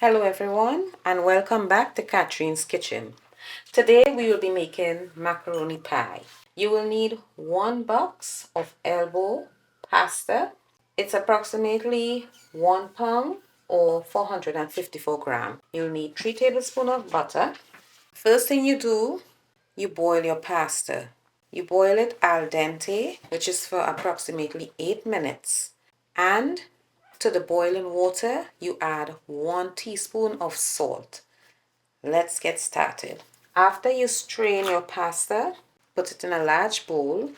Hello everyone and welcome back to Katrine's Kitchen. Today we will be making macaroni pie. You will need 1 box of elbow pasta. It's approximately 1 pound or 454 grams. You'll need 3 tablespoons of butter. First thing you do, you boil your pasta. You boil it al dente, which is for approximately 8 minutes. And to the boiling water, you add 1 teaspoon of salt. Let's get started. After you strain your pasta, put it in a large bowl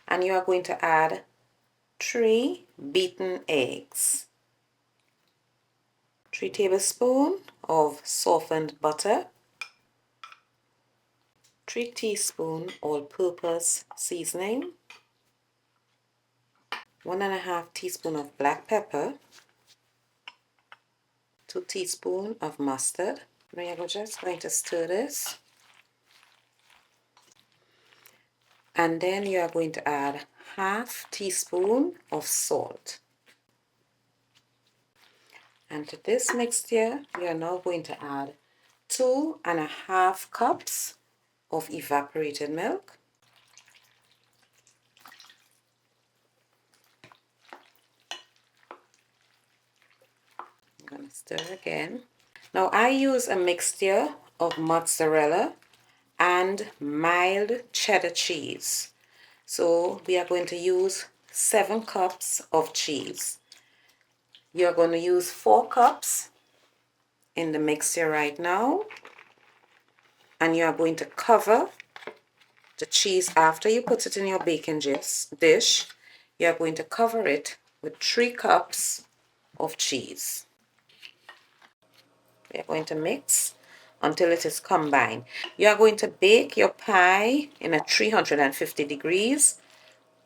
and you are going to add 3 beaten eggs, 3 tablespoons of softened butter, 3 teaspoons all-purpose seasoning, 1.5 teaspoons of black pepper, 2 teaspoons of mustard. Now you're just going to stir this. And then you are going to add 1/2 teaspoon of salt. And to this mixture, we are now going to add 2.5 cups of evaporated milk. I'm going to stir again. Now I use a mixture of mozzarella and mild cheddar cheese. So we are going to use 7 cups of cheese. You're going to use 4 cups in the mixture right now, and you are going to cover the cheese after you put it in your baking dish. You are going to cover it with 3 cups of cheese. We are going to mix until it is combined. You are going to bake your pie in a 350 degrees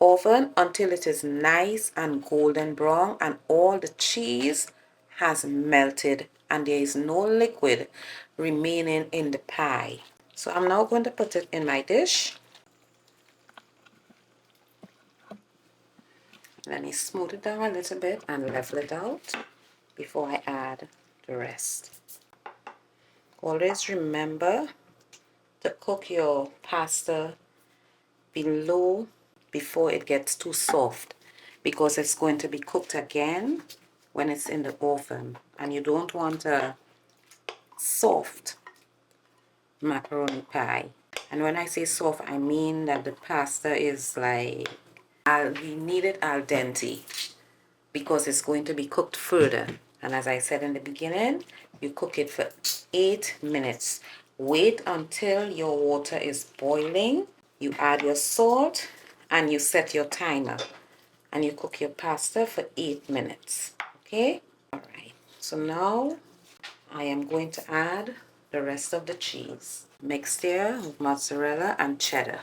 oven until it is nice and golden brown and all the cheese has melted and there is no liquid remaining in the pie. So I'm now going to put it in my dish. Let me smooth it down a little bit and level it out before I add the rest. Always remember to cook your pasta below before it gets too soft, because it's going to be cooked again when it's in the oven, and you don't want a soft macaroni pie. And when I say soft, I mean that the pasta is like, we need it al dente because it's going to be cooked further. And as I said in the beginning, you cook it for 8 minutes. Wait until your water is boiling. You add your salt and you set your timer and you cook your pasta for 8 minutes. Okay? Alright, so now I am going to add the rest of the cheese. Mixture of mozzarella and cheddar.